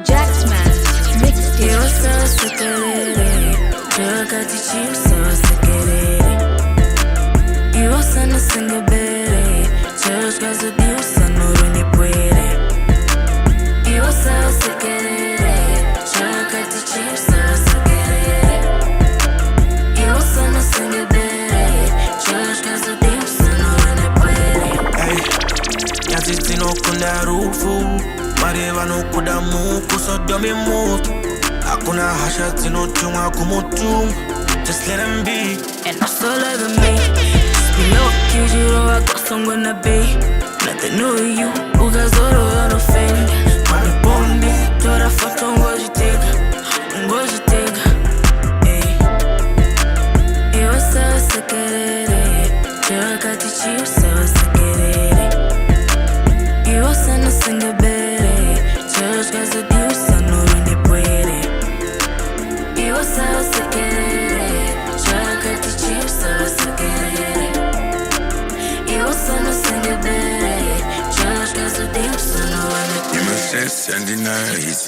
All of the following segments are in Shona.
Jaxman, mixtape. Usavasekerere, Jagatichi Usavasekerere. Usavasekerere, Jaga's abuse, no ni puede. Usavasekerere, Jagatichi Usavasekerere. Usavasekerere, Jaga's abuse, no ni puede. Hey, nyatiti no kunda rufu. Mareva no kuda muku so domi mutu. Hakuna hasha tino chunga kumutu. Just let them be. And I'm so loving me. Just be low key, you know I got someone to be. Nothing new to you, ukazoro yanofenda. Mami bombi, tora foto ngojitega. Ngojitega, ey. Usavasekerere, Jagatichi Usavasekerere. Usavasekerere, Jaga's abuse, no ni puede. Usavasekerere, Jagatichi Usavasekerere. Usavasekerere, Jaga's abuse, no ni puede. You must say Sunday night is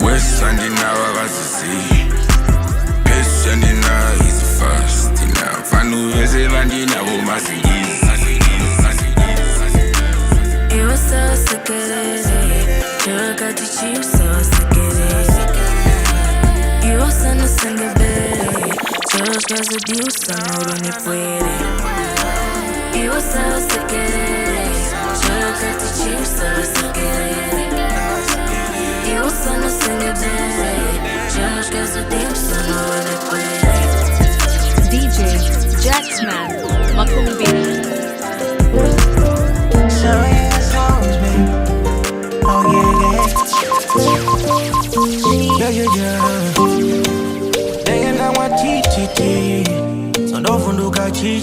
West Sunday night was the sea. Best Sunday night is first. Fanu is a vandina who must Usavasekerere, Jagatichi Usavasekerere. Usavasekerere, Jaga's abuse, no ni puede. Usavasekerere, Jagatichi Usavasekerere. Usavasekerere, Jaga's abuse, no ni puede. DJ Jaxman, Makumbiri. Denga wa chi Sondo funduka chi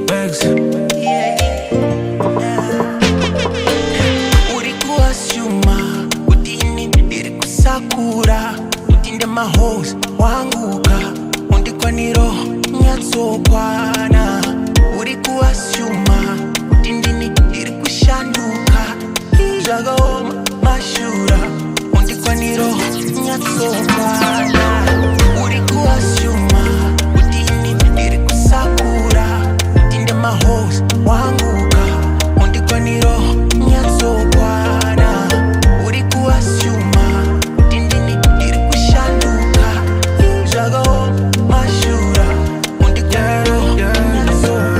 Bags. Urikuwa shuma Utini irikusakura Utinde mahos wanguka Undikwa niro nyatsokwana Urikuwa shuma Utindini irikushanduka Jagoma mashura Undikwa niro nyatsokwana Urikuwa shuma Utini irikusakura Utinde mahos wanguka Undikwa niro nyatsokwana Urikuwa shuma Utindini irikushanduka Jagoma mashura Undikwa niro nyatsokwana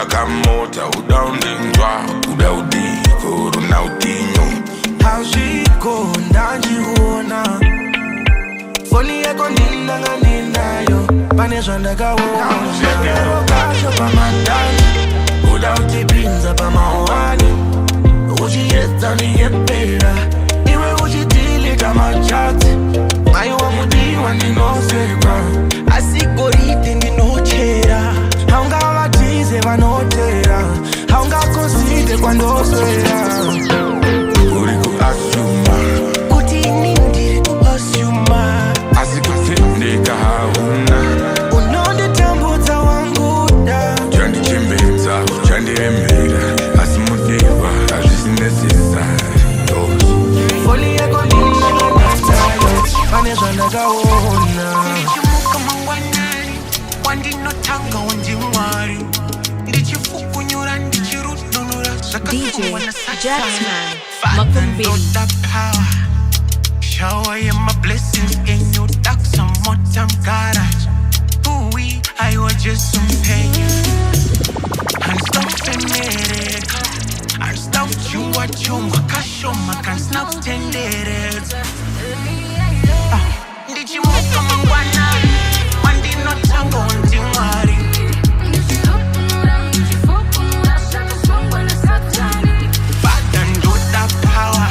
Kamota udaundinjwa udaudiko runautinyo Haushiko ndanji huona Foli yako nilanga ninayo Panezwa ndakawona Shekero kasho pa mandani Udautipinza pa mahoani Uchieta ni yepera Iwe uchitili kama chati Mayo wa mudiwa ninosekwa Asikorite ninochera Haunga watize vanotera Haunga kosite kwando swera Uriku asuma Kuti nindiri asuma Asikutendeka hauna Unonde tambuza wanguda Chandi chimbeza, chandi remera Asimudiva, azisinesisa Foli yako nina nanayo Panezwa ndakawona Ndichimuka mangwanani Wandino tanga wandimwari Ndichifukunyura ndichirudunura DJ Jaxman, Makumbiri. Ndoda power Shower you my blessings in your dark some more time garage Ooh-wee, I was just some pain And stuff America And stuff chungwa chungwa Kashoma can snap tendere Ndichimuka mangwanani Wandino tanga wandimwari Father Ndoda power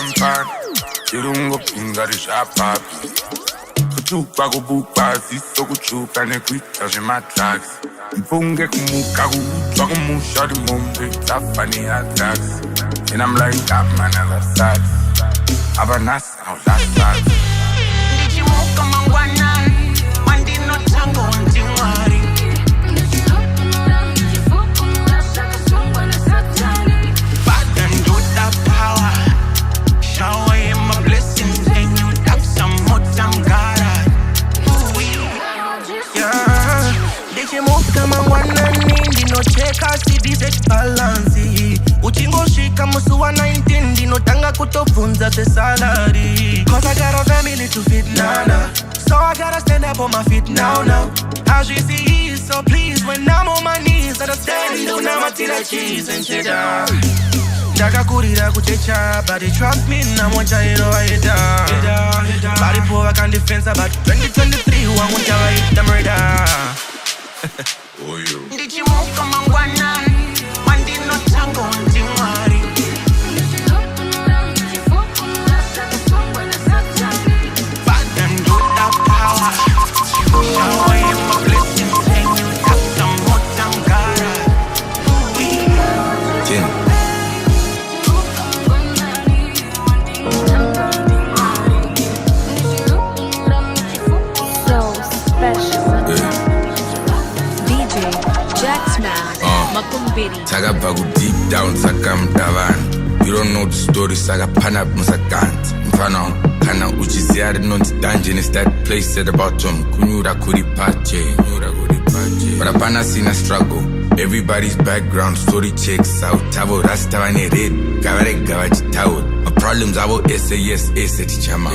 champagne chirungo pinga rishapapi kutupa kubupa zisokuchuka nekuita zvemadrugs mfunge kumuka kuudzwa kumusha uri mombe dzafani yadrugs and I'm like Jaxman alasadi abanasi awulasadi ndichimuka mangwanani mandinotango ndimwari Father Ndoda power shower in my blessings and you have some more time God yeah ndichimuka mangwanani ndinocheka CBZ balance uchingosvika musi wa 19 ndinotanga kutobvunza zvesalary cause I got a family to feed now so I gotta stand up on my feet now as we see so please when I'm on my knees understand ndonamatira cheese and cheddar ndakakurira kuchecha but they trust me namochairo aida varipo vakandifensa but 2023 wangonjavaita murder ndichimuka mangwanani mandinotango ndimwari Father Ndoda power shower in my blessings and you have some more time God So special. DJ Jaxman Makumbiri. takabva ku deep down saka mudavana you don't know the story saka pana musakanzi mfana kana uchiziya rinonzi dungeon is that place at the bottom kunyura kuri pache but apana sina struggle everybody's background story checks out avo rasta vane red gavarega vachitaura my problems avo ese tichama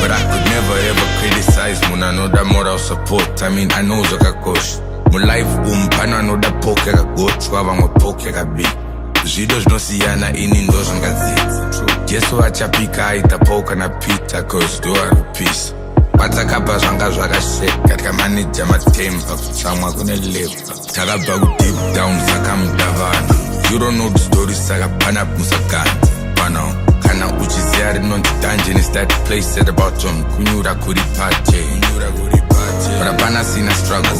but I could never ever criticize munhu anoda moral support I mean I know zvakakosha mulife umpano anoda poke yakagotswa vamwe poke yakabika zvido zvinosiyana ini ndo zvingadzidza jesu vachapika aita paul kana peter cause do ari kupisa patakabva zvanga zvakasheka tikamaneja matemba kutsamwa kune leva takabva kudeep down saka mudavana you don't know the story saka pana musaganza pano kana uchiziya rinonzi dungeon is that place at the bottom kunyura kuri pache but apana sina struggle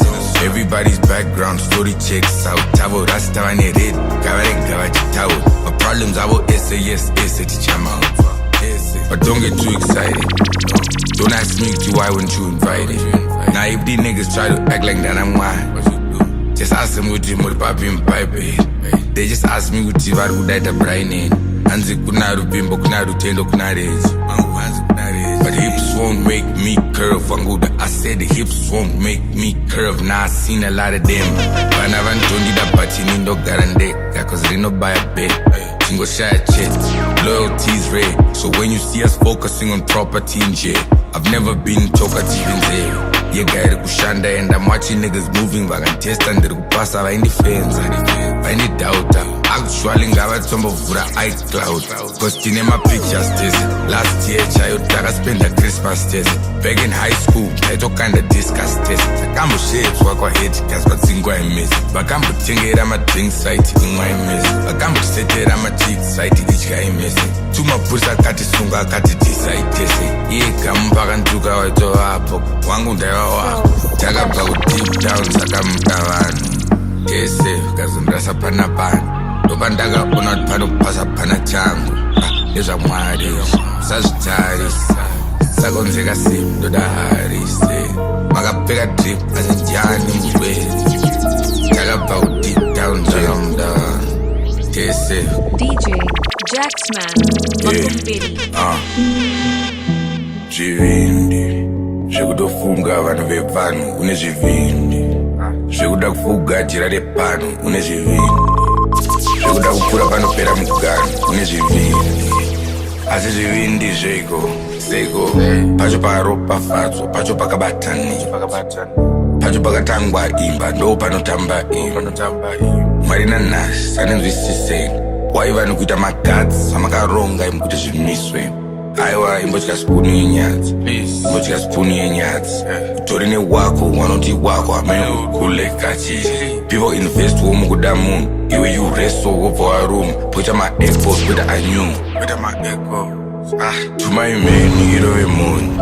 everybody's background story checks out avo rasta vane red gavarega vachitaura my problems avo ese tichama but don't get too excited don't ask me why weren't you invited now if these niggas try to act like that I'm why just ask them kuti muri papi mubible they just ask me kuti vari kudaita braineni hanzi kuna rupimbo kuna rutendo kuna rezi but hips won't make me curve wanguda I said the hips won't make me curve now I seen a lot of them vana vandondida but ini ndogara ndega cause rinobaya bet tingoshaya chet loyalty's rare so when you see us focusing on property nje I've never been talkative in there yega iri kushanda and I'm watching niggas moving vakantesta ndiri kupasa vaindifenza vaindidauta actually ngavatombovhura iCloud cause tine mapictures tese last year chayo takaspenda Christmas tese back in high school taitokanda discuss tese takamboshedzwa kwaheadcast patsingwa imesi vakambotengera madrink site imwa imesi vakambosetera machik site itya imesi tumapurisa akatisunga akatitisaitese yega mupakantuka waitovapo wangu ndaiva wako takabva kudeep down saka mudavana tese kazondirasa pana pana ndopandakaona kuti panokupasa pana changu nezvamwari sazvitarisa sakonzeka simdoda harise makapfeka drip asi ndiani murwezi takabva kudeep down zvakamudavana tese DJ Jaxman Makumbiri. zvivindi zvekutofunga vanhu vepano une zvivindi zvekuda kufugadzira repano une zvivindi zvekuda kukura panopera mugano une zvivindi asi zvivindi zveko seko pacho paropafadzo pacho pakabatanidzwa pacho pakatangwa imba ndo panotamba imba mwari nanhasi sanenzwisiseni waiva nekuita magadzi amakaronga imukuti zvimiswe aiwa imbotya spoon yenyatsi imbotya spoon yenyatsi utorine wako wanoti wako amene ukulekachiri people invest womu kuda munhu iwe you resto wobva waruma poita ma-ecos kuita anyungu kuita ma-ecos tumaimeni irove munhu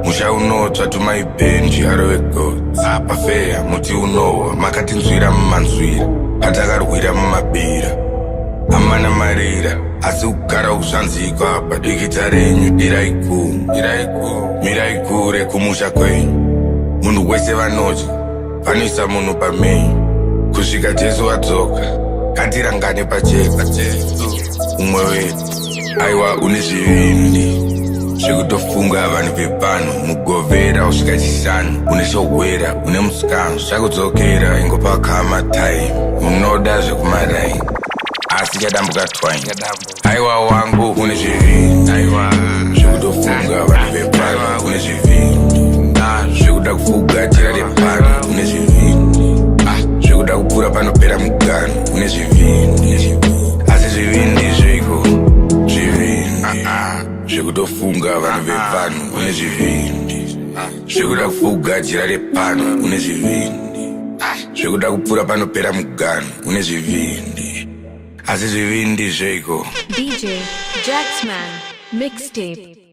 musha unotsva tumaibhenji arove gods pafeya muti unohwa makatinzwira mumanzwira patakarwira mumabira amana marira asi kugara kuzvanziko apa dikita renyu mirai kure kumusha kwenyu munhu wese vanotya vanoisa munhu pamenyu kusvika jesu wadzoka ngatirangane pacheka umwe wedu aiwa une zvivindi zvekutofunga vanhu vepano mugovera usvika chishanu une shohwera une musikano zvakudzokera ingopa kama time unoda zvekumaraini asi chadambuka twain aiwa wangu une zvivindi zvekutofunga vanhu vepano une zvivindi zvekuda kufugatira repano une zvivindi zvekuda kupfuura panopera mugano une zvivindi asi zvivindi zviko zvekutofunga vanhu vevanhu une zvivindi zvekuda kufugatira repano une zvivindi zvekuda kupfuura panopera mugano une zvivindi asi zvivindi zviko DJ Jaxman Mixtape.